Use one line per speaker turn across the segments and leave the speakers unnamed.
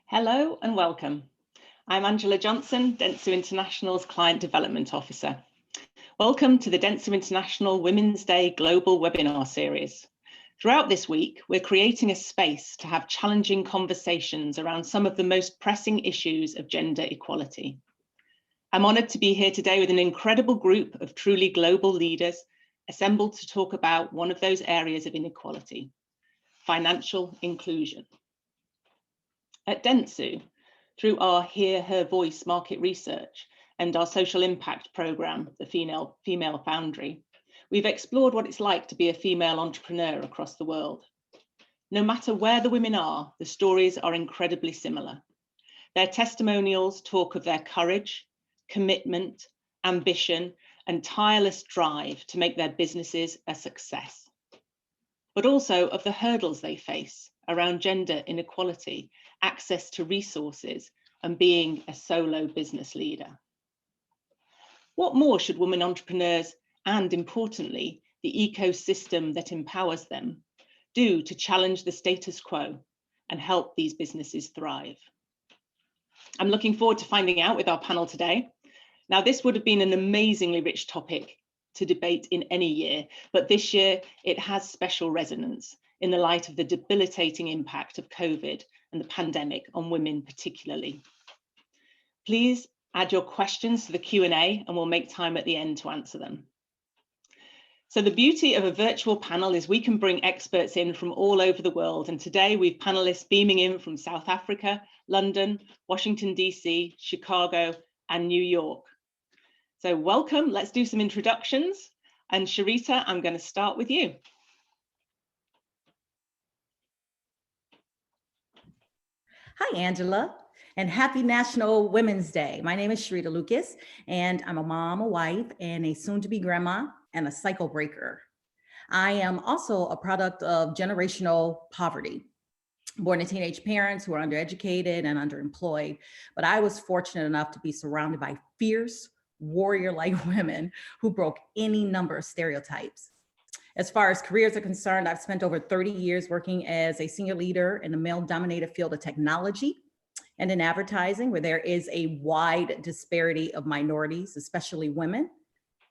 Hello and welcome. I'm Angela Johnson, dentsu International's Client Development Officer. Welcome to the dentsu International Women's Day Global Webinar Series. Throughout this week, we're creating a space to have challenging conversations around some of the most pressing issues of gender equality. I'm honoured to be here today with an incredible group of truly global leaders assembled to talk about one of those areas of inequality, financial inclusion. At dentsu, through our Hear Her Voice market research and our social impact programme, the Female Foundry, we've explored what it's like to be a female entrepreneur across the world. No matter where the women are, the stories are incredibly similar. Their testimonials talk of their courage, commitment, ambition, and tireless drive to make their businesses a success, but also of the hurdles they face around gender inequality, access to resources, and being a solo business leader. What more should women entrepreneurs and, importantly, the ecosystem that empowers them do to challenge the status quo and help these businesses thrive? I'm looking forward to finding out with our panel today. Now, this would have been an amazingly rich topic to debate in any year, but this year it has special resonance in the light of the debilitating impact of COVID and the pandemic on women particularly. Please add your questions to the Q&A and we'll make time at the end to answer them. So the beauty of a virtual panel is we can bring experts in from all over the world, and today we've panelists beaming in from South Africa, London, Washington DC, Chicago and New York. So welcome, let's do some introductions, and Charita, I'm going to start with you.
Hi, Angela, and happy National Women's Day. My name is Charita Lucas, and I'm a mom, a wife, and a soon-to-be grandma, and a cycle breaker. I am also a product of generational poverty, born to teenage parents who are undereducated and underemployed, but I was fortunate enough to be surrounded by fierce, warrior-like women who broke any number of stereotypes. As far as careers are concerned, I've spent over 30 years working as a senior leader in the male-dominated field of technology and in advertising, where there is a wide disparity of minorities, especially women,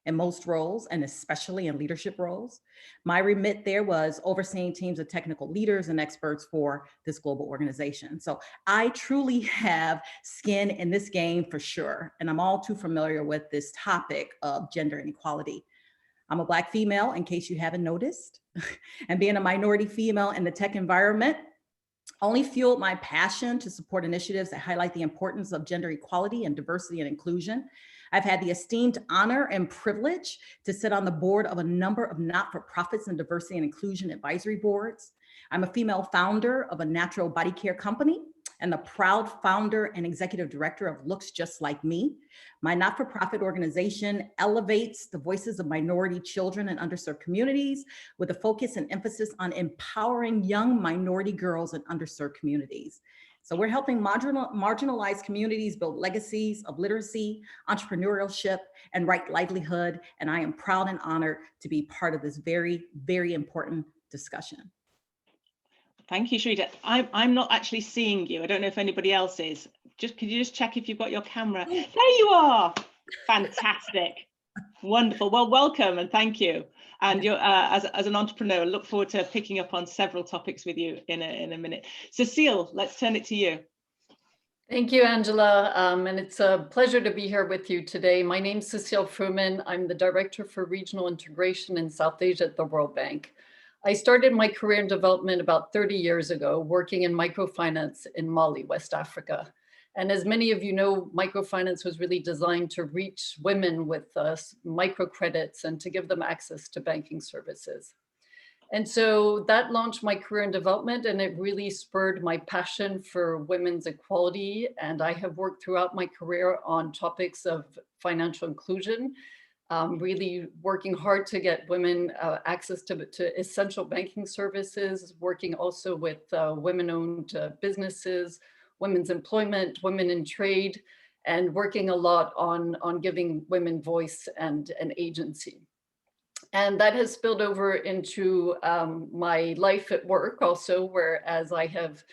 in most roles, and especially in leadership roles. My remit there was overseeing teams of technical leaders and experts for this global organization. So I truly have skin in this game for sure, and I'm all too familiar with this topic of gender inequality. I'm a Black female, in case you haven't noticed, and being a minority female in the tech environment only fueled my passion to support initiatives that highlight the importance of gender equality and diversity and inclusion. I've had the esteemed honor and privilege to sit on the board of a number of not-for-profits and diversity and inclusion advisory boards. I'm a female founder of a natural body care company and the proud founder and executive director of Looks Just Like Me. My not-for-profit organization elevates the voices of minority children and underserved communities with a focus and emphasis on empowering young minority girls in underserved communities. So we're helping marginalized communities build legacies of literacy, entrepreneurship, and right livelihood. And I am proud and honored to be part of this very, very important discussion.
Thank you, Charita. I'm not actually seeing you. I don't know if anybody else is. Could you just check if you've got your camera? There you are. Fantastic. Wonderful. Well, welcome and thank you. And you're as an entrepreneur, look forward to picking up on several topics with you in a minute. Cecile, let's turn it to you.
Thank you, Angela. And it's a pleasure to be here with you today. My name's Cecile Fruman. I'm the Director for Regional Integration in South Asia at the World Bank. I started my career in development about 30 years ago, working in microfinance in Mali, West Africa. And as many of you know, microfinance was really designed to reach women with microcredits and to give them access to banking services. And so that launched my career in development, and it really spurred my passion for women's equality. And I have worked throughout my career on topics of financial inclusion, really working hard to get women access to essential banking services, working also with women-owned businesses, women's employment, women in trade, and working a lot on giving women voice and an agency. And that has spilled over into my life at work also, whereas I have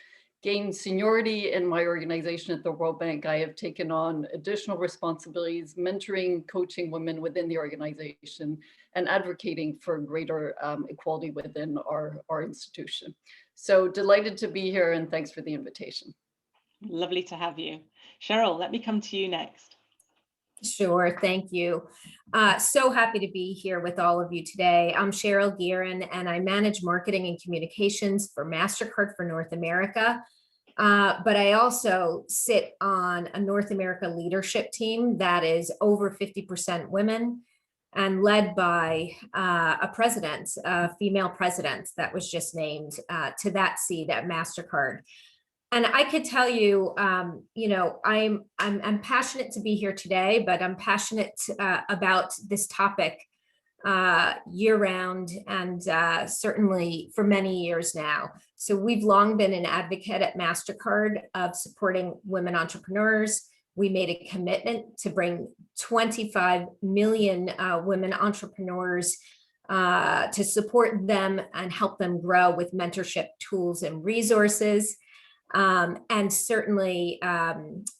gained seniority in my organization at the World Bank, I have taken on additional responsibilities, mentoring, coaching women within the organization, and advocating for greater equality within our institution. So delighted to be here, and thanks for the invitation.
Lovely to have you. Cheryl, let me come to you next.
Sure, thank you. So happy to be here with all of you today. I'm Cheryl Guerin, and I manage marketing and communications for Mastercard for North America. But I also sit on a North America leadership team that is over 50% women and led by a president, a female president that was just named to that seat at Mastercard. And I could tell you, you know, I'm passionate to be here today, but I'm passionate about this topic year round and certainly for many years now. So we've long been an advocate at Mastercard of supporting women entrepreneurs. We made a commitment to bring 25 million women entrepreneurs to support them and help them grow with mentorship tools and resources. And certainly,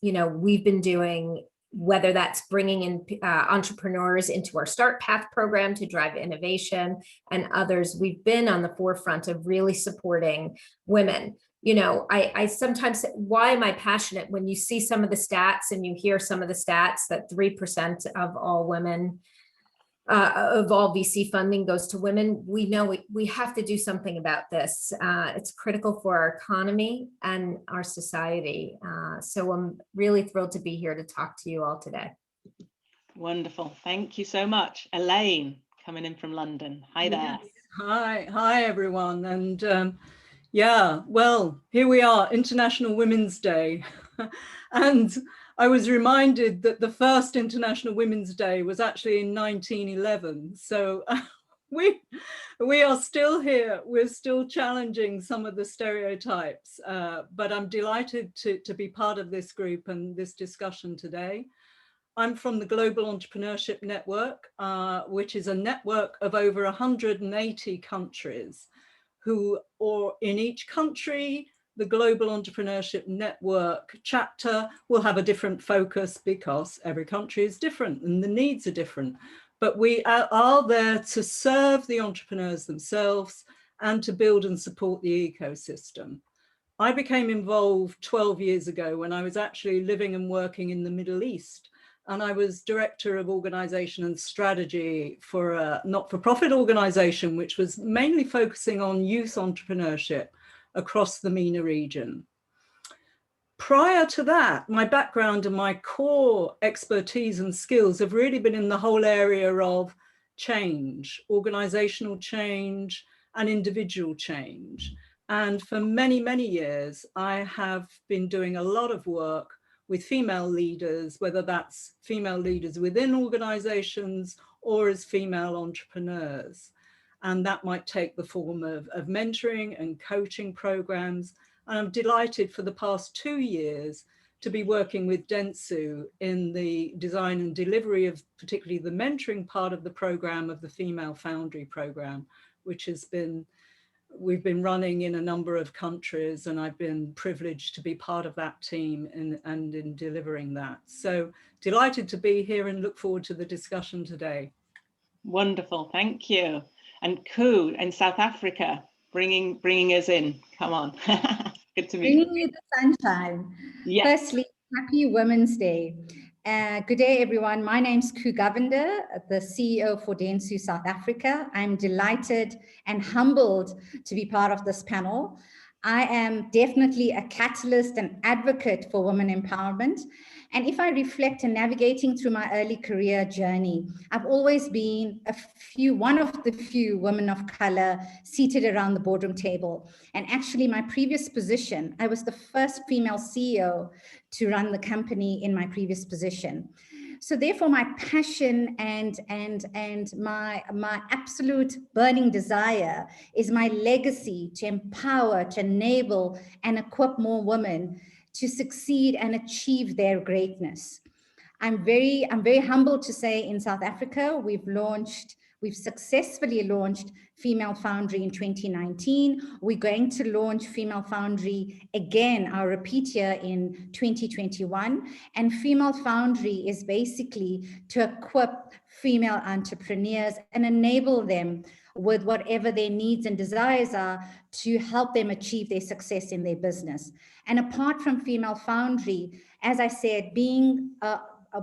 you know, we've been doing, whether that's bringing in entrepreneurs into our Start Path program to drive innovation and others, we've been on the forefront of really supporting women. You know, I sometimes, why am I passionate? When you see some of the stats and you hear some of the stats that 3% of all women, of all VC funding goes to women, we know we have to do something about this. It's critical for our economy and our society. So I'm really thrilled to be here to talk to you all today.
Wonderful. Thank you so much. Elaine, coming in from London. Hi there.
Yes. Hi everyone. And yeah, well, here we are, International Women's Day. And I was reminded that the first International Women's Day was actually in 1911. So we are still here. We're still challenging some of the stereotypes, but I'm delighted to be part of this group and this discussion today. I'm from the Global Entrepreneurship Network, which is a network of over 180 countries who, or in each country, the Global Entrepreneurship Network chapter will have a different focus because every country is different and the needs are different. But we are there to serve the entrepreneurs themselves and to build and support the ecosystem. I became involved 12 years ago when I was actually living and working in the Middle East. And I was director of organization and strategy for a not-for-profit organization, which was mainly focusing on youth entrepreneurship across the MENA region. Prior to that, my background and my core expertise and skills have really been in the whole area of change, organizational change and individual change. And for many, many years, I have been doing a lot of work with female leaders, whether that's female leaders within organizations or as female entrepreneurs. And that might take the form of mentoring and coaching programs. And I'm delighted for the past 2 years to be working with dentsu in the design and delivery of particularly the mentoring part of the program of the Female Foundry program, which has been, we've been running in a number of countries, and I've been privileged to be part of that team and in delivering that. So delighted to be here and look forward to the discussion today.
Wonderful, thank you. And Koo in South Africa, bringing us in. Come on, good to meet you.
Bringing you the sunshine.
Yes.
Firstly, happy Women's Day. Good day, everyone. My name's Koo Govender, the CEO for dentsu South Africa. I'm delighted and humbled to be part of this panel. I am definitely a catalyst and advocate for women empowerment. And if I reflect on navigating through my early career journey, I've always been one of the few women of color seated around the boardroom table. And actually my previous position, I was the first female CEO to run the company in my previous position. So therefore my passion and my absolute burning desire is my legacy to empower, to enable and equip more women to succeed and achieve their greatness. I'm very humbled to say in South Africa, we've We've successfully launched Female Foundry in 2019. We're going to launch Female Foundry again, our repeat year, in 2021. And Female Foundry is basically to equip female entrepreneurs and enable them with whatever their needs and desires are to help them achieve their success in their business. And apart from Female Foundry, as I said, being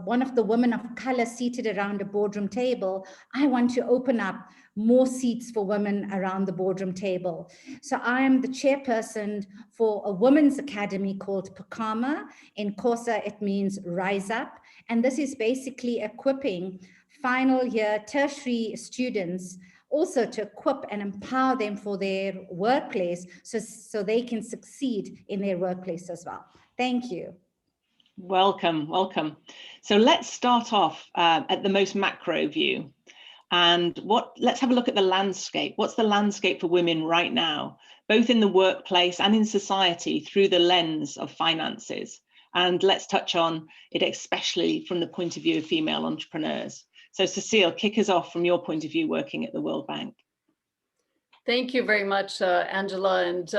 one of the women of color seated around a boardroom table, I want to open up more seats for women around the boardroom table. So I am the chairperson for a women's academy called PACAMA. In Xhosa, it means Rise Up. And this is basically equipping final year tertiary students also to equip and empower them for their workplace so they can succeed in their workplace as well. Thank you.
Welcome, welcome. So let's start off at the most macro view. And let's have a look at the landscape. What's the landscape for women right now, both in the workplace and in society through the lens of finances? And let's touch on it, especially from the point of view of female entrepreneurs. So Cecile, kick us off from your point of view working at the World Bank.
Thank you very much, Angela. And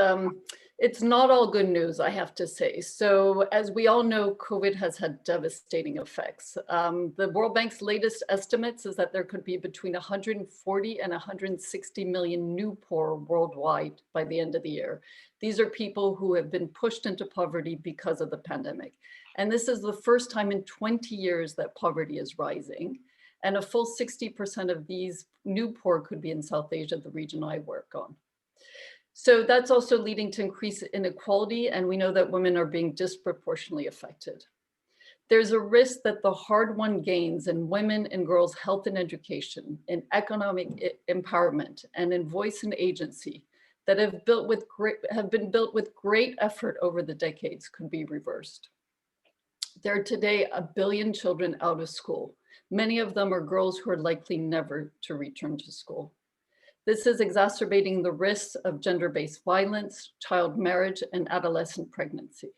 it's not all good news, I have to say. So as we all know, COVID has had devastating effects. The World Bank's latest estimates is that there could be between 140 and 160 million new poor worldwide by the end of the year. These are people who have been pushed into poverty because of the pandemic. And this is the first time in 20 years that poverty is rising. And a full 60% of these new poor could be in South Asia, the region I work on. So that's also leading to increased inequality, and we know that women are being disproportionately affected. There's a risk that the hard-won gains in women and girls' health and education, in economic empowerment, and in voice and agency that have been built with great effort over the decades could be reversed. There are today 1 billion children out of school. Many of them are girls who are likely never to return to school. This is exacerbating the risks of gender-based violence, child marriage, and adolescent pregnancy.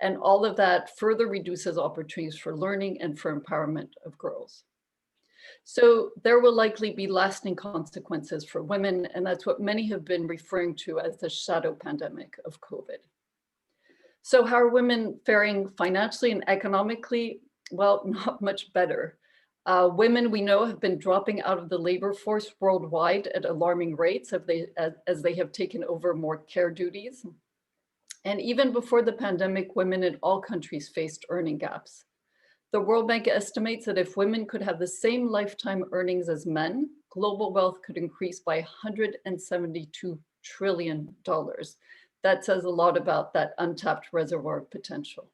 And all of that further reduces opportunities for learning and for empowerment of girls. So there will likely be lasting consequences for women, and that's what many have been referring to as the shadow pandemic of COVID. So how are women faring financially and economically? Well, not much better. Women, we know, have been dropping out of the labor force worldwide at alarming rates as they have taken over more care duties. And even before the pandemic, women in all countries faced earning gaps. The World Bank estimates that if women could have the same lifetime earnings as men, global wealth could increase by $172 trillion. That says a lot about that untapped reservoir of potential.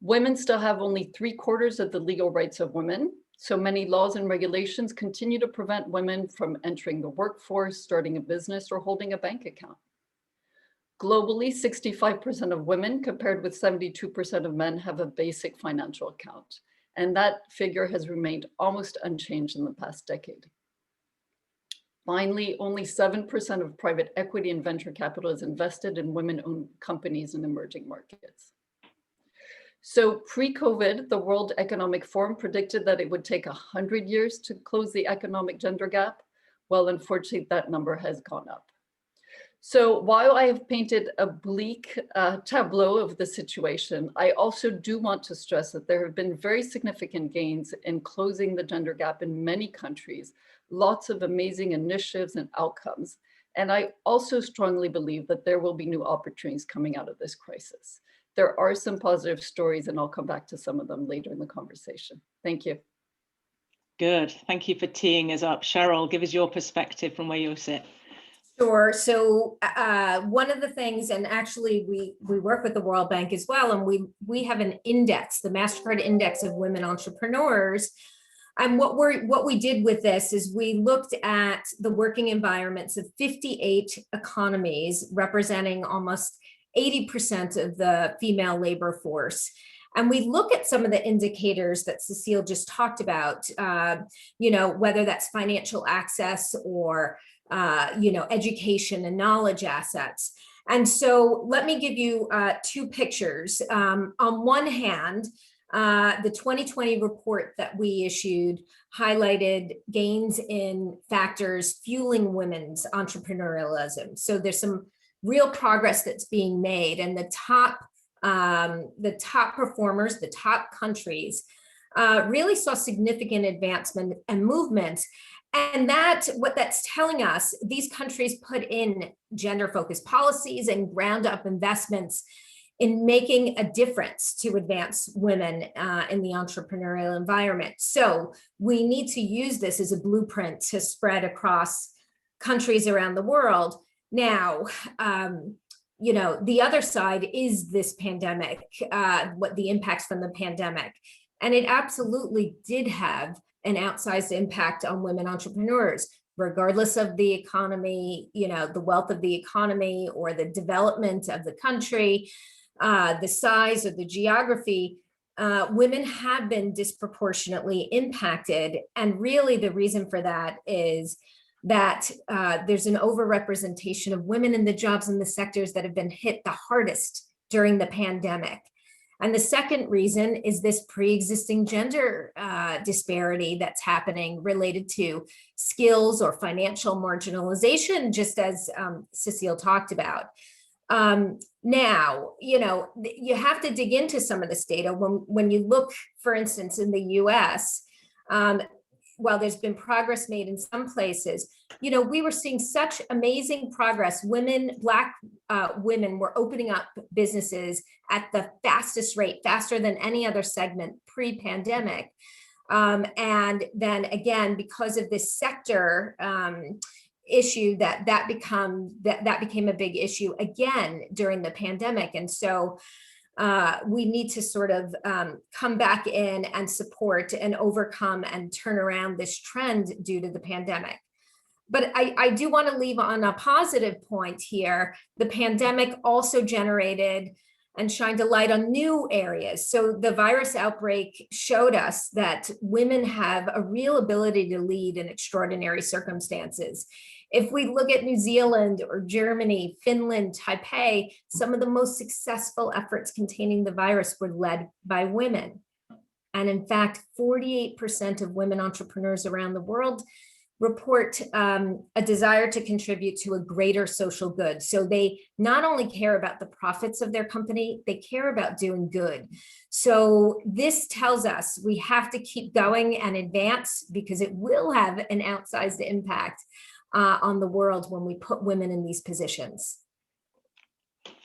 Women still have only 3/4 of the legal rights of women, so many laws and regulations continue to prevent women from entering the workforce, starting a business, or holding a bank account. Globally, 65% of women, compared with 72% of men, have a basic financial account, and that figure has remained almost unchanged in the past decade. Finally, only 7% of private equity and venture capital is invested in women-owned companies in emerging markets. So pre-COVID, the World Economic Forum predicted that it would take 100 years to close the economic gender gap. Well, unfortunately, that number has gone up. So while I have painted a bleak tableau of the situation, I also do want to stress that there have been very significant gains in closing the gender gap in many countries, lots of amazing initiatives and outcomes. And I also strongly believe that there will be new opportunities coming out of this crisis. There are some positive stories, and I'll come back to some of them later in the conversation. Thank you.
Good. Thank you for teeing us up. Cheryl, give us your perspective from where you sit.
Sure. So one of the things, and actually we work with the World Bank as well, and we have an index, the Mastercard Index of Women Entrepreneurs. And what we did with this is we looked at the working environments of 58 economies representing almost 80% of the female labor force. And we look at some of the indicators that Cecile just talked about, whether that's financial access or, education and knowledge assets. And so let me give you two pictures. On one hand, The 2020 report that we issued highlighted gains in factors fueling women's entrepreneurialism. So there's some real progress that's being made, and the top performers, the top countries, really saw significant advancement and movement. And what that's telling us, these countries put in gender-focused policies and ground-up investments in making a difference to advance women in the entrepreneurial environment. So we need to use this as a blueprint to spread across countries around the world. Now, the other side is this pandemic, what the impacts from the pandemic. And it absolutely did have an outsized impact on women entrepreneurs, regardless of the economy, the wealth of the economy or the development of the country, the size or the geography. Women have been disproportionately impacted. And really the reason for that is that there's an overrepresentation of women in the jobs and the sectors that have been hit the hardest during the pandemic. And the second reason is this pre-existing gender disparity that's happening related to skills or financial marginalization, just as Cecile talked about. Now, you have to dig into some of this data. When you look, for instance, in the US, while there's been progress made in some places, we were seeing such amazing progress. Black women were opening up businesses at the fastest rate, faster than any other segment pre-pandemic. And then again, because of this sector issue, that became a big issue again during the pandemic. And so we need to sort of come back in and support and overcome and turn around this trend due to the pandemic. But I do want to leave on a positive point here. The pandemic also generated and shined a light on new areas. So the virus outbreak showed us that women have a real ability to lead in extraordinary circumstances. If we look at New Zealand or Germany, Finland, Taipei, some of the most successful efforts containing the virus were led by women. And in fact, 48% of women entrepreneurs around the world report a desire to contribute to a greater social good. So they not only care about the profits of their company, they care about doing good. So this tells us we have to keep going and advance, because it will have an outsized impact on the world when we put women in these positions.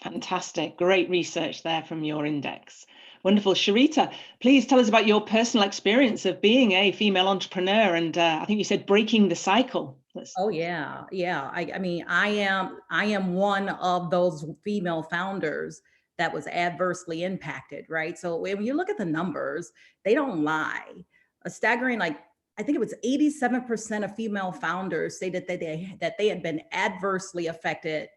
Fantastic. Great research there from your index. Wonderful. Charita, please tell us about your personal experience of being a female entrepreneur, and I think you said breaking the cycle.
Oh yeah. I mean, I am one of those female founders that was adversely impacted, right? So when you look at the numbers, they don't lie. A staggering, I think it was 87% of female founders say that they had been adversely affected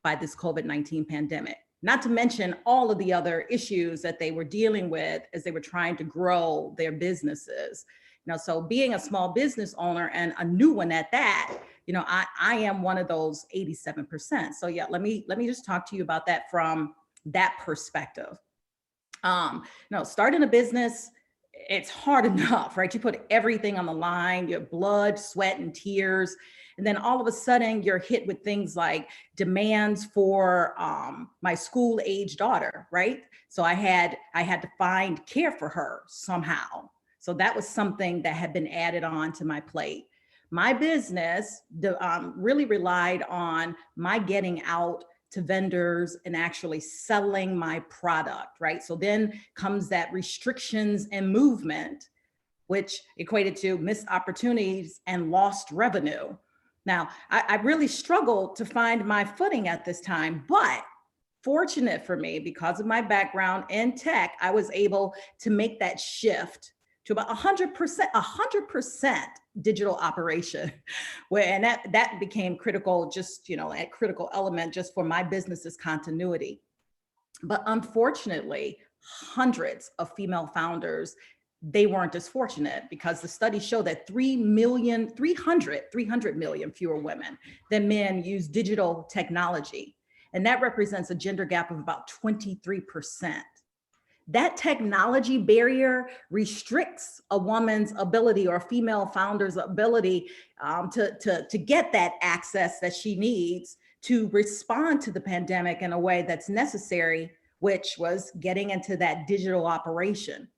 by this COVID-19 pandemic. Not to mention all of the other issues that they were dealing with as they were trying to grow their businesses. So being a small business owner, and a new one at that, I am one of those 87%. So yeah, let me just talk to you about that from that perspective. Starting a business, it's hard enough, right? You put everything on the line, your blood, sweat, and tears. And then all of a sudden you're hit with things like demands for my school-age daughter, right? So I had to find care for her somehow. So that was something that had been added on to my plate. My business really relied on my getting out to vendors and actually selling my product, right? So then comes that restrictions and movement, which equated to missed opportunities and lost revenue. Now, I really struggled to find my footing at this time, but fortunate for me, because of my background in tech, I was able to make that shift to about 100% digital operation, and that became critical, just a critical element just for my business's continuity. But unfortunately, hundreds of female founders, they weren't as fortunate, because the studies show that 300 million fewer women than men use digital technology. And that represents a gender gap of about 23%. that technology barrier restricts a woman's ability or a female founder's ability to get that access that she needs to respond to the pandemic in a way that's necessary, which was getting into that digital operation.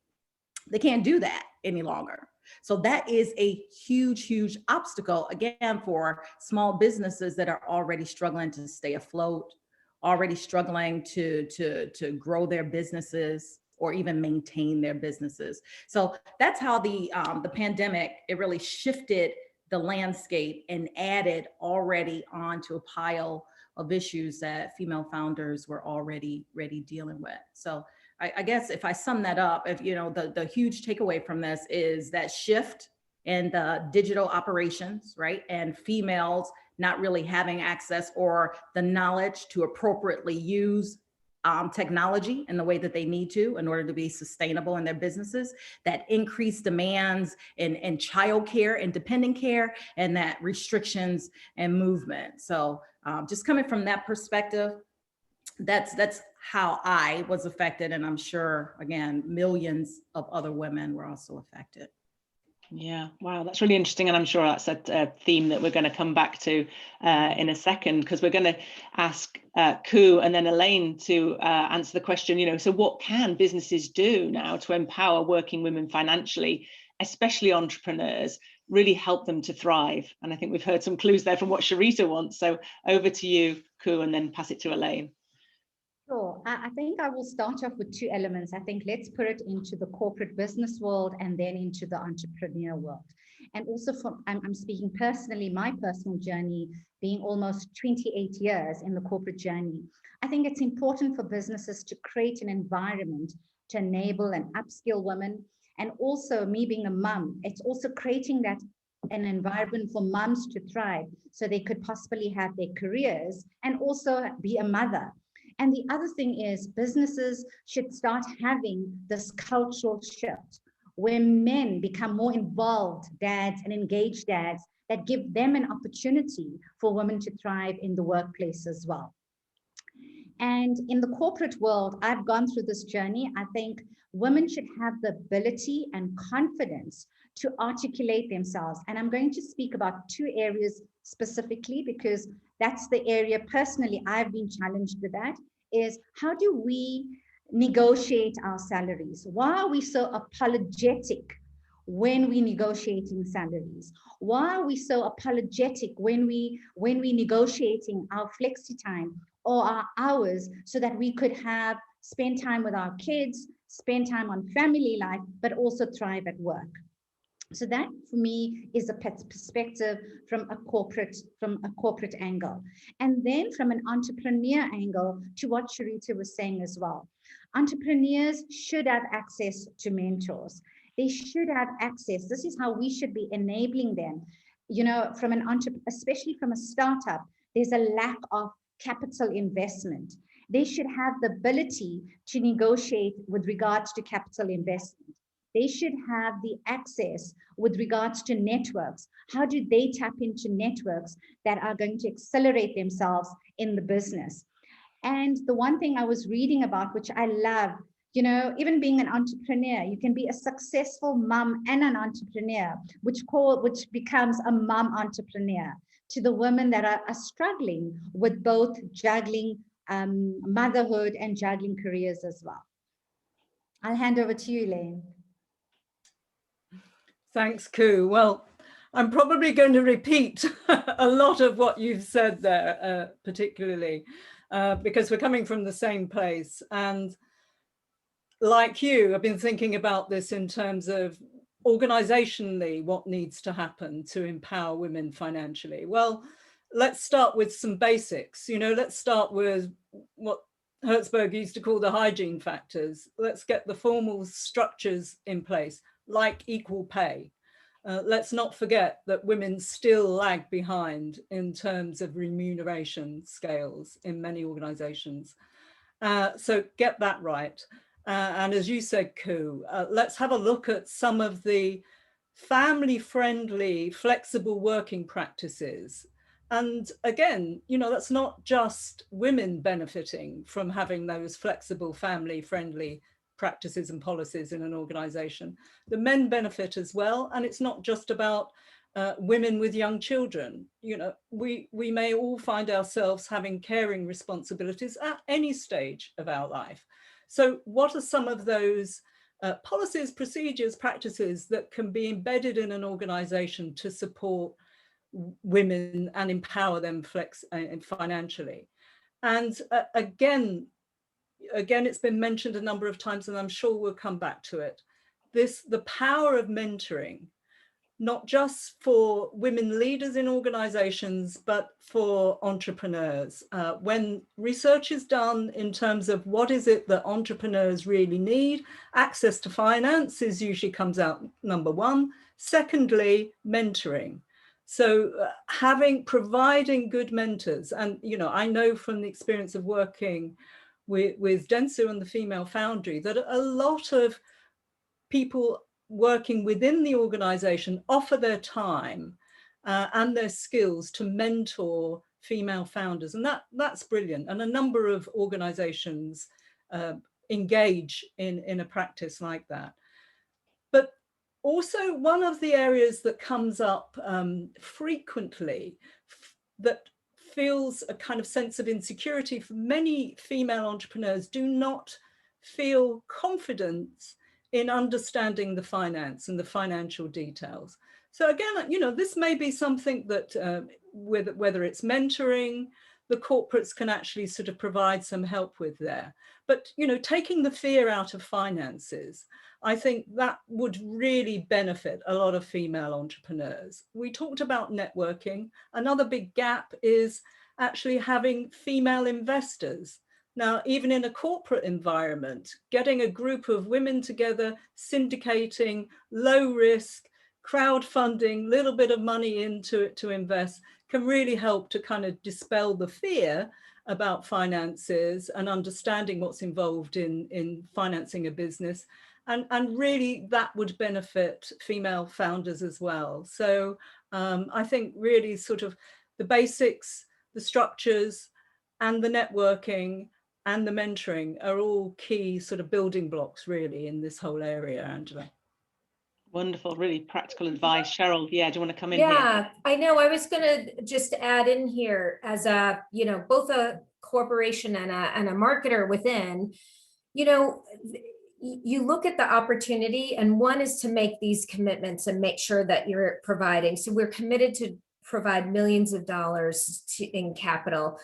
They can't do that any longer. So that is a huge, huge obstacle, again, for small businesses that are already struggling to stay afloat, already struggling to grow their businesses or even maintain their businesses. So that's how the pandemic, it really shifted the landscape and added already onto a pile of issues that female founders were already dealing with. So I guess if I sum that up, if the huge takeaway from this is that shift in the digital operations, right? And females not really having access or the knowledge to appropriately use technology in the way that they need to in order to be sustainable in their businesses, that increased demands in childcare and dependent care, and that restrictions and movement. So just coming from that perspective, that's how I was affected. And I'm sure, again, millions of other women were also affected.
Yeah, wow, that's really interesting. And I'm sure that's a theme that we're going to come back to in a second, because we're going to ask Koo and then Elaine to answer the question, so what can businesses do now to empower working women financially, especially entrepreneurs, really help them to thrive? And I think we've heard some clues there from what Charita wants. So over to you, Koo, and then pass it to Elaine.
Sure. I think I will start off with two elements. I think let's put it into the corporate business world and then into the entrepreneur world. And also I'm speaking personally, my personal journey being almost 28 years in the corporate journey. I think it's important for businesses to create an environment to enable and upskill women. And also me being a mum, it's also creating an environment for mums to thrive so they could possibly have their careers and also be a mother. And the other thing is businesses should start having this cultural shift where men become more involved dads and engaged dads that give them an opportunity for women to thrive in the workplace as well. And in the corporate world, I've gone through this journey. I think women should have the ability and confidence to articulate themselves. And I'm going to speak about two areas specifically, because that's the area personally I've been challenged with, that is, how do we negotiate our salaries? Why are we so apologetic when we negotiating salaries? Why are we so apologetic when we negotiating our flexi time or our hours so that we could spend time with our kids, spend time on family life, but also thrive at work? So that for me is a perspective from a corporate angle. And then from an entrepreneur angle, to what Charita was saying as well. Entrepreneurs should have access to mentors. They should have access. This is how we should be enabling them. From especially from a startup, there's a lack of capital investment. They should have the ability to negotiate with regards to capital investment. They should have the access with regards to networks. How do they tap into networks that are going to accelerate themselves in the business? And the one thing I was reading about, which I love, even being an entrepreneur, you can be a successful mom and an entrepreneur, which becomes a mom entrepreneur, to the women that are struggling with both juggling motherhood and juggling careers as well. I'll hand over to you, Elaine.
Thanks, Koo. Well, I'm probably going to repeat a lot of what you've said there, particularly because we're coming from the same place. And like you, I've been thinking about this in terms of organizationally, what needs to happen to empower women financially. Well, let's start with some basics. Let's start with what Hertzberg used to call the hygiene factors. Let's get the formal structures in place, like equal pay. Let's not forget that women still lag behind in terms of remuneration scales in many organizations. So get that right. And as you said, Koo, let's have a look at some of the family-friendly, flexible working practices. And again, that's not just women benefiting from having those flexible, family-friendly practices and policies in an organization. The men benefit as well. And it's not just about women with young children. You know, we may all find ourselves having caring responsibilities at any stage of our life. So what are some of those policies, procedures, practices that can be embedded in an organization to support women and empower them financially? And again, it's been mentioned a number of times, and I'm sure we'll come back to it. The power of mentoring, not just for women leaders in organizations, but for entrepreneurs. When research is done in terms of what is it that entrepreneurs really need, access to finances usually comes out number one. Secondly, mentoring. So providing good mentors. And, you know, I know from the experience of working with dentsu and the Female Foundry that a lot of people working within the organization offer their time and their skills to mentor female founders. And that's brilliant. And a number of organizations engage in a practice like that. But also one of the areas that comes up frequently that feels a kind of sense of insecurity for many female entrepreneurs do not feel confident in understanding the finance and the financial details. So again, you know, this may be something that whether it's mentoring, the corporates can actually sort of provide some help with there. But, you know, taking the fear out of finances, I think that would really benefit a lot of female entrepreneurs. We talked about networking. Another big gap is actually having female investors. Now, even in a corporate environment, getting a group of women together, syndicating, low risk, crowdfunding, little bit of money into it to invest can really help to kind of dispel the fear about finances and understanding what's involved in financing a business. And really that would benefit female founders as well. So I think really sort of the basics, the structures and the networking and the mentoring are all key sort of building blocks really in this whole area, Angela.
Wonderful, really practical advice. Cheryl, yeah, do you want to come in
here?
Yeah,
I know. I was going to just add in here as a, you know, both a corporation and a marketer within, you know, you look at the opportunity, and one is to make these commitments and make sure that you're providing. So we're committed to provide millions of dollars in capital.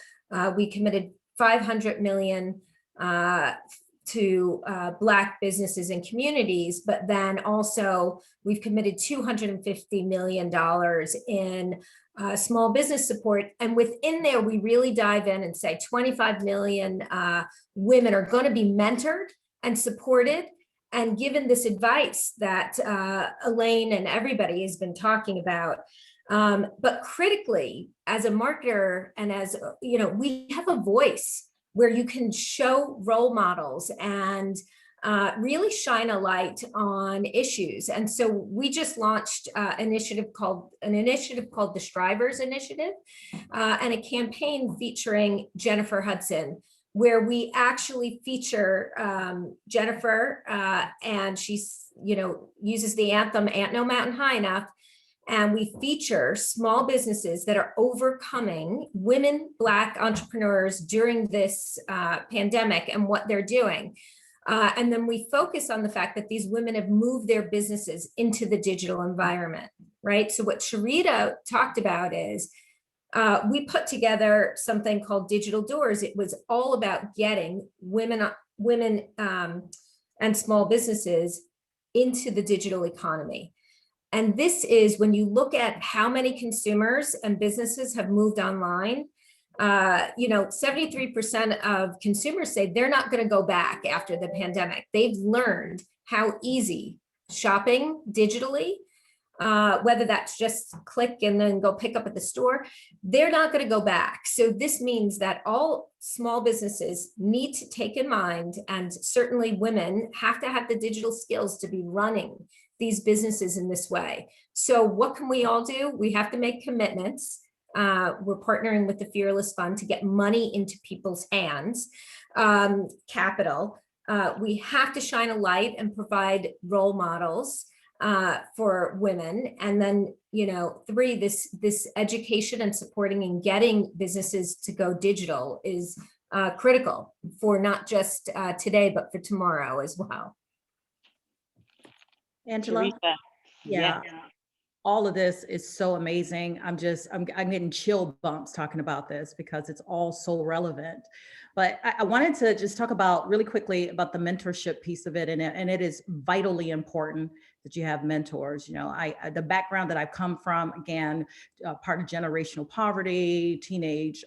We committed 500 million to Black businesses and communities, but then also we've committed $250 million in small business support. And within there, we really dive in and say 25 million women are going to be mentored and supported and given this advice that Elaine and everybody has been talking about. But critically, as a marketer and as, you know, we have a voice where you can show role models and really shine a light on issues. And so we just launched an initiative called the Strivers Initiative and a campaign featuring Jennifer Hudson, where we actually feature Jennifer and she's, you know, uses the anthem, "Ain't No Mountain High Enough." And we feature small businesses that are overcoming women, Black entrepreneurs during this pandemic and what they're doing. And then we focus on the fact that these women have moved their businesses into the digital environment, right? So what Charita talked about is we put together something called Digital Doors. It was all about getting women and small businesses into the digital economy. And this is when you look at how many consumers and businesses have moved online, you know, 73% of consumers say they're not going to go back after the pandemic. They've learned how easy shopping digitally, whether that's just click and then go pick up at the store, they're not going to go back. So this means that all small businesses need to take in mind, and certainly women have to have the digital skills to be running these businesses in this way. So what can we all do? We have to make commitments. We're partnering with the Fearless Fund to get money into people's hands, capital. We have to shine a light and provide role models for women. And then, you know, 3, this education and supporting and getting businesses to go digital is critical for not just today, but for tomorrow as well.
Angela?
Charita.
Yeah. All of this is so amazing. I'm getting chill bumps talking about this because it's all so relevant. But I wanted to just talk about really quickly about the mentorship piece of it. And it is vitally important that you have mentors. You know, the background that I've come from, again, part of generational poverty, teenage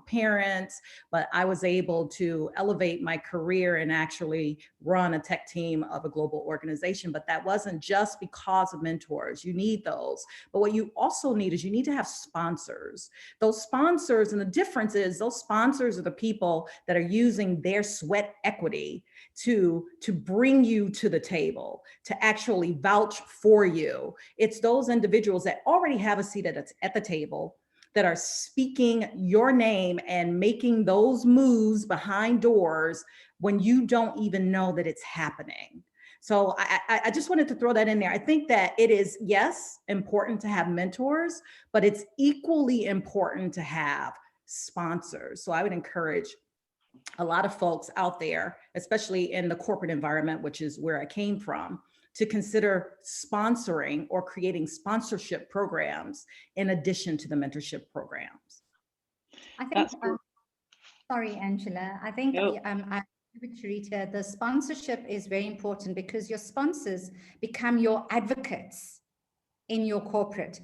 parents, but I was able to elevate my career and actually run a tech team of a global organization. But that wasn't just because of mentors. You need those. But what you also need is you need to have sponsors. Those sponsors, and the difference is those sponsors are the people that are using their sweat equity to bring you to the table, to actually vouch for you. It's those individuals that already have a seat at the table, that are speaking your name and making those moves behind doors when you don't even know that it's happening. So I just wanted to throw that in there. I think that it is, yes, important to have mentors, but it's equally important to have sponsors. So I would encourage a lot of folks out there, especially in the corporate environment, which is where I came from, to consider sponsoring or creating sponsorship programs in addition to the mentorship programs.
I think, sorry, Angela, I think
No.
with Charita, the sponsorship is very important because your sponsors become your advocates in your corporate.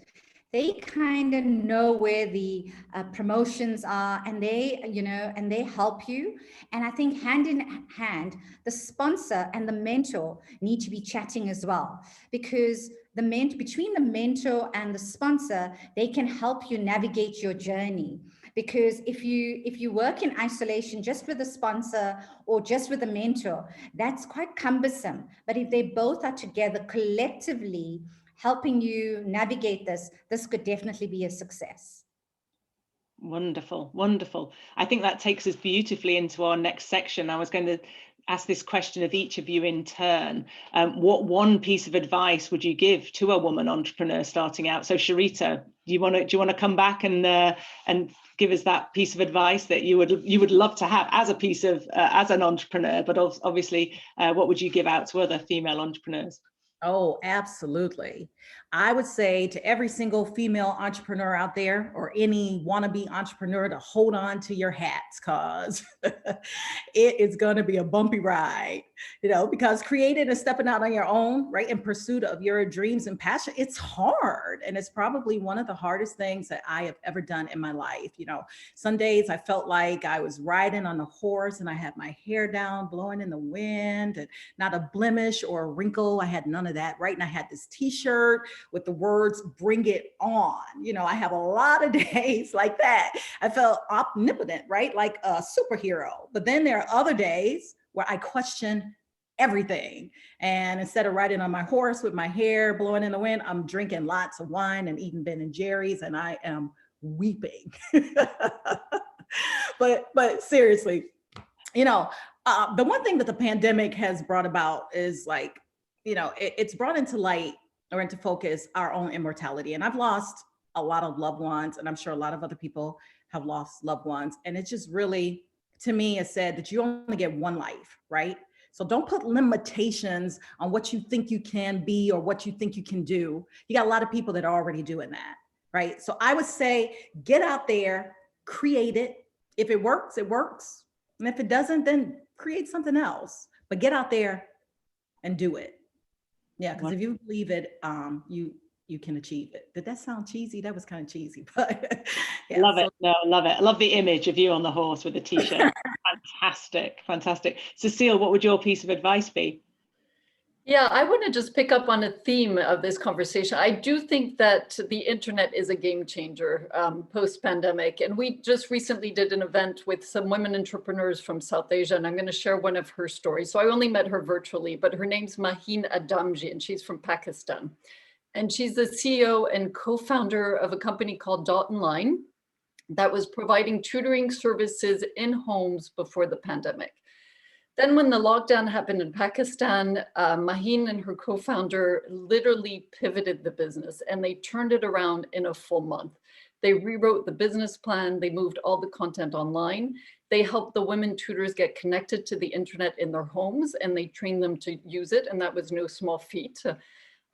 They kind of know where the promotions are, and they help you. And I think hand in hand, the sponsor and the mentor need to be chatting as well, because between the mentor and the sponsor, they can help you navigate your journey. Because if you work in isolation just with a sponsor or just with a mentor, that's quite cumbersome. But if they both are together collectively helping you navigate this could definitely be a success.
Wonderful, wonderful. I think that takes us beautifully into our next section. I was going to ask this question of each of you in turn. What one piece of advice would you give to a woman entrepreneur starting out? So Charita, do you want to come back and give us that piece of advice that you would love to have as a piece of as an entrepreneur, but obviously what would you give out to other female entrepreneurs?
Oh, absolutely. I would say to every single female entrepreneur out there, or any wannabe entrepreneur, to hold on to your hats, because it is going to be a bumpy ride, because creating and stepping out on your own, right, in pursuit of your dreams and passion, it's hard. And it's probably one of the hardest things that I have ever done in my life. Some days I felt like I was riding on a horse and I had my hair down, blowing in the wind, and not a blemish or a wrinkle. I had none of that, right? And I had this t-shirt with the words, "Bring it on." I have a lot of days like that. I felt omnipotent, right? Like a superhero. But then there are other days where I question everything. And instead of riding on my horse with my hair blowing in the wind, I'm drinking lots of wine and eating Ben and Jerry's, and I am weeping. But seriously, the one thing that the pandemic has brought about is it's brought into light or into focus our own immortality. And I've lost a lot of loved ones, and I'm sure a lot of other people have lost loved ones. And it's just really, to me, has said that you only get one life, right? So don't put limitations on what you think you can be or what you think you can do. You got a lot of people that are already doing that, right? So I would say, get out there, create it. If it works, it works. And if it doesn't, then create something else. But get out there and do it. Yeah, because if you believe it, you can achieve it. Did that sound cheesy? That was kind of cheesy, but yeah,
love it. No, love it. I love the image of you on the horse with the t-shirt. Fantastic, fantastic. Cecile, what would your piece of advice be?
Yeah, I want to just pick up on a theme of this conversation. I do think that the internet is a game changer post-pandemic. And we just recently did an event with some women entrepreneurs from South Asia, and I'm going to share one of her stories. So I only met her virtually, but her name's Maheen Adamji, and she's from Pakistan. And she's the CEO and co-founder of a company called Dot Online that was providing tutoring services in homes before the pandemic. Then when the lockdown happened in Pakistan, Maheen and her co-founder literally pivoted the business and they turned it around in a full month. They rewrote the business plan. They moved all the content online. They helped the women tutors get connected to the internet in their homes and they trained them to use it. And that was no small feat.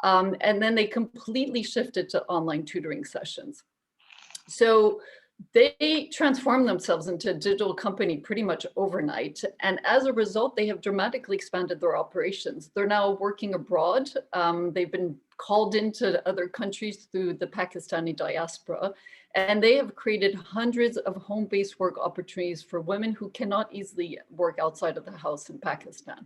And then they completely shifted to online tutoring sessions. So they transformed themselves into a digital company pretty much overnight. And as a result, they have dramatically expanded their operations. They're now working abroad. They've been called into other countries through the Pakistani diaspora. And they have created hundreds of home-based work opportunities for women who cannot easily work outside of the house in Pakistan.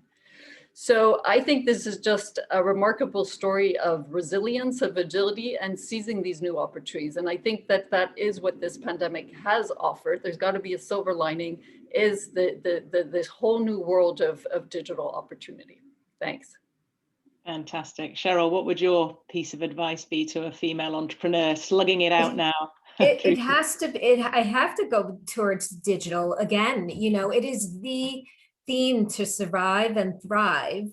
So I think this is just a remarkable story of resilience, of agility, and seizing these new opportunities. And I think that that is what this pandemic has offered. There's got to be a silver lining, is this whole new world of digital opportunity. Thanks.
Fantastic. Cheryl, what would your piece of advice be to a female entrepreneur slugging it out now?
I have to go towards digital again. You know, it is the theme to survive and thrive.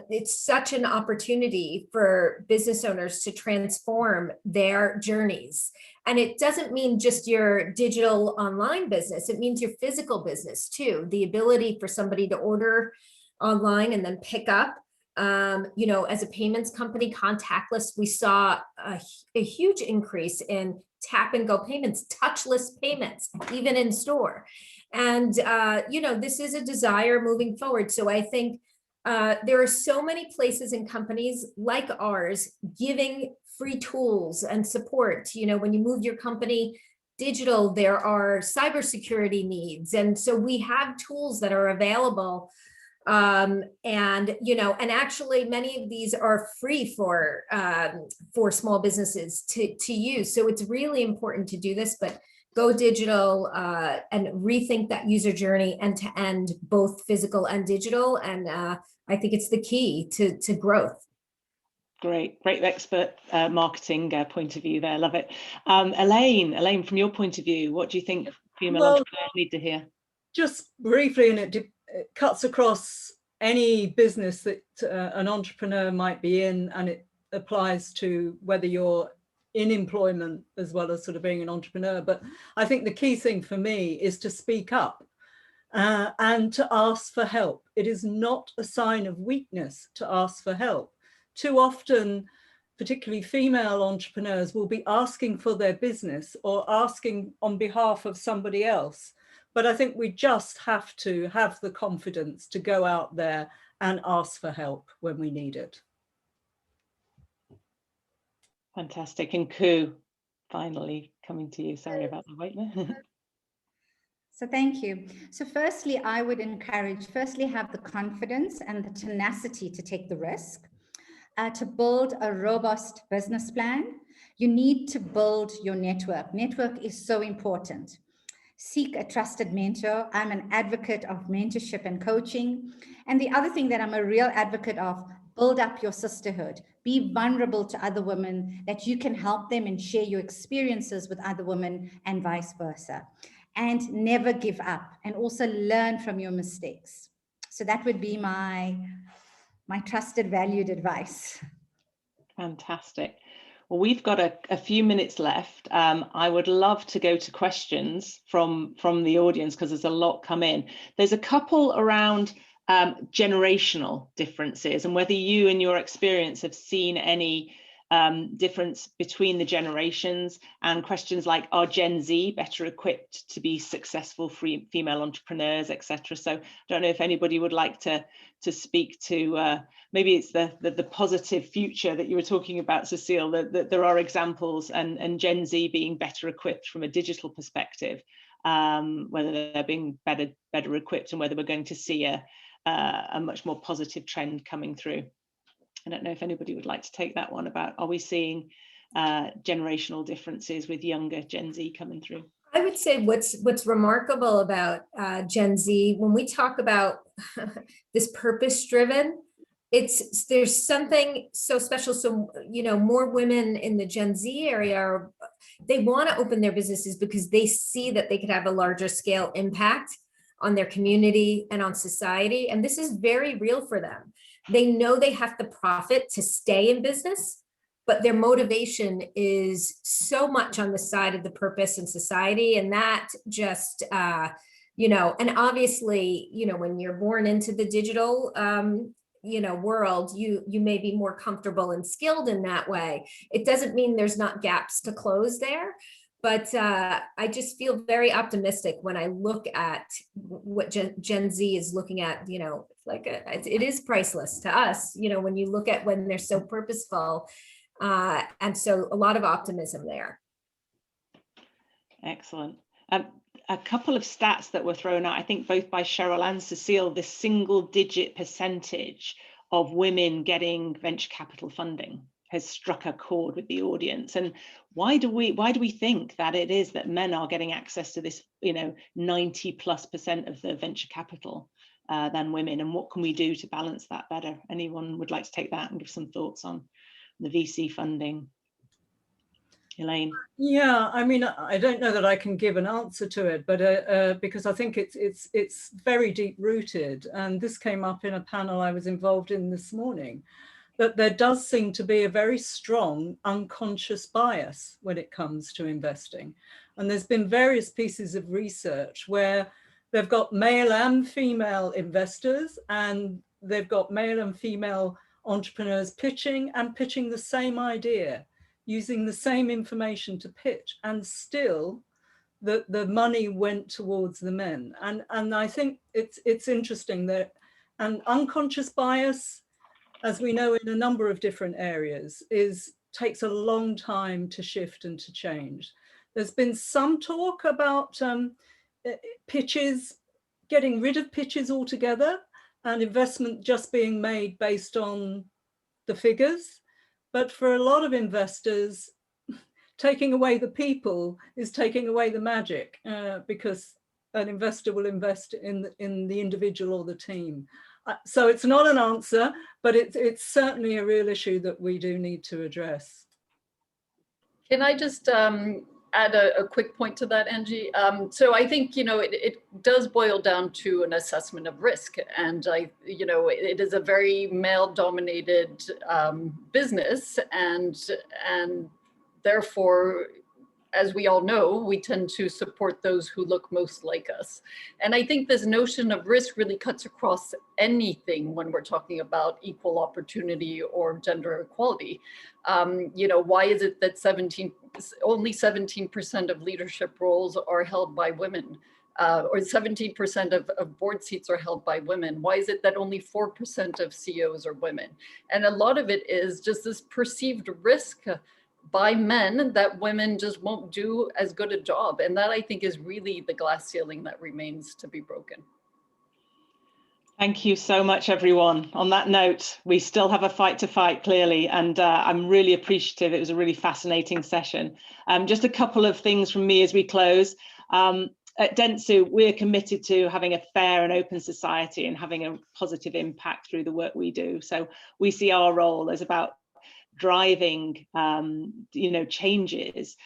It's such an opportunity for business owners to transform their journeys. And it doesn't mean just your digital online business, it means your physical business too. The ability for somebody to order online and then pick up. You know, as a payments company, contactless, we saw a huge increase in tap and go payments, touchless payments, even in store. And, you know, this is a desire moving forward. So I think there are so many places and companies like ours giving free tools and support. You know, when you move your company digital, there are cybersecurity needs. And so we have tools that are available. And, you know, and actually many of these are free for small businesses to use. So it's really important to do this, but go digital and rethink that user journey end to end, both physical and digital. And I think it's the key to growth.
Great expert marketing point of view there. Love it. Elaine, from your point of view, what do you think female entrepreneurs need to hear?
Just briefly, and it cuts across any business that an entrepreneur might be in, and it applies to whether you're in employment as well as sort of being an entrepreneur. But I think the key thing for me is to speak up and to ask for help. It is not a sign of weakness to ask for help. Too often, particularly female entrepreneurs will be asking for their business or asking on behalf of somebody else. But I think we just have to have the confidence to go out there and ask for help when we need it.
Fantastic. And Koo, finally coming to you. Sorry about the wait there.
So thank you. So firstly, I would encourage, have the confidence and the tenacity to take the risk, to build a robust business plan. You need to build your network. Network is so important. Seek a trusted mentor. I'm an advocate of mentorship and coaching. And the other thing that I'm a real advocate of, build up your sisterhood. Be vulnerable to other women, that you can help them and share your experiences with other women and vice versa. And never give up, and also learn from your mistakes. So that would be my trusted, valued advice.
Fantastic. Well, we've got a few minutes left. I would love to go to questions from the audience because there's a lot come in. There's a couple around generational differences and whether you in your experience have seen any difference between the generations, and questions like, are Gen Z better equipped to be successful female entrepreneurs, etc. So I don't know if anybody would like to speak to maybe it's the positive future that you were talking about, Cecile, that there are examples and Gen Z being better equipped from a digital perspective, whether they're being better equipped and whether we're going to see a much more positive trend coming through. I don't know if anybody would like to take that one about, are we seeing generational differences with younger Gen Z coming through?
I would say what's remarkable about Gen Z, when we talk about this purpose-driven, there's something so special. So, you know, more women in the Gen Z area, they want to open their businesses because they see that they could have a larger scale impact on their community, and on society. And this is very real for them. They know they have to profit to stay in business, but their motivation is so much on the side of the purpose and society. And that just, and obviously, when you're born into the digital, world, you may be more comfortable and skilled in that way. It doesn't mean there's not gaps to close there. But I just feel very optimistic when I look at what Gen Z is looking at, it is priceless to us, when you look at when they're so purposeful. And so a lot of optimism there.
Excellent. A couple of stats that were thrown out, I think both by Cheryl and Cecile, the single digit percentage of women getting venture capital funding has struck a chord with the audience. And why do we think that it is that men are getting access to this, 90+% of the venture capital than women? And what can we do to balance that better? Anyone would like to take that and give some thoughts on the VC funding? Elaine?
Yeah, I mean, I don't know that I can give an answer to it, but because I think it's very deep rooted. And this came up in a panel I was involved in this morning, that there does seem to be a very strong unconscious bias when it comes to investing. And there's been various pieces of research where they've got male and female investors, and they've got male and female entrepreneurs pitching the same idea, using the same information to pitch, and still the money went towards the men. And I think it's interesting that an unconscious bias, as we know in a number of different areas, takes a long time to shift and to change. There's been some talk about pitches, getting rid of pitches altogether, and investment just being made based on the figures. But for a lot of investors, taking away the people is taking away the magic, because an investor will invest in the individual or the team. So it's not an answer, but it's certainly a real issue that we do need to address.
Can I just add a quick point to that, Angie? So I think, it does boil down to an assessment of risk. And it is a very male-dominated business, and therefore, as we all know, we tend to support those who look most like us. And I think this notion of risk really cuts across anything when we're talking about equal opportunity or gender equality. Why is it that only 17% of leadership roles are held by women? Or 17% of board seats are held by women? Why is it that only 4% of CEOs are women? And a lot of it is just this perceived risk by men that women just won't do as good a job. And that, I think, is really the glass ceiling that remains to be broken.
Thank you so much, everyone. On that note, we still have a fight to fight, clearly, and I'm really appreciative. It was a really fascinating session. Just a couple of things from me as we close. At dentsu, we're committed to having a fair and open society and having a positive impact through the work we do. So we see our role as about driving changes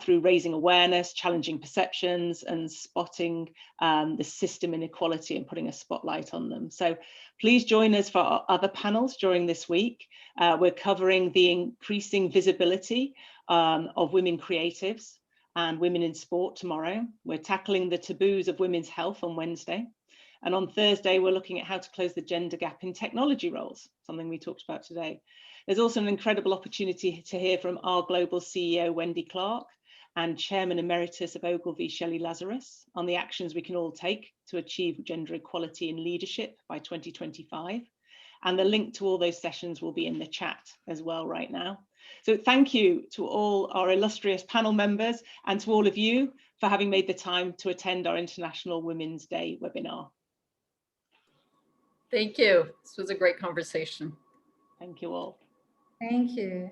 through raising awareness, challenging perceptions, and spotting the system inequality and putting a spotlight on them. So please join us for our other panels during this week. We're covering the increasing visibility of women creatives and women in sport tomorrow. We're tackling the taboos of women's health on Wednesday. And on Thursday, we're looking at how to close the gender gap in technology roles, something we talked about today. There's also an incredible opportunity to hear from our global CEO, Wendy Clark, and Chairman Emeritus of Ogilvy, Shelley Lazarus, on the actions we can all take to achieve gender equality in leadership by 2025. And the link to all those sessions will be in the chat as well right now. So thank you to all our illustrious panel members and to all of you for having made the time to attend our International Women's Day webinar.
Thank you. This was a great conversation.
Thank you all.
Thank you.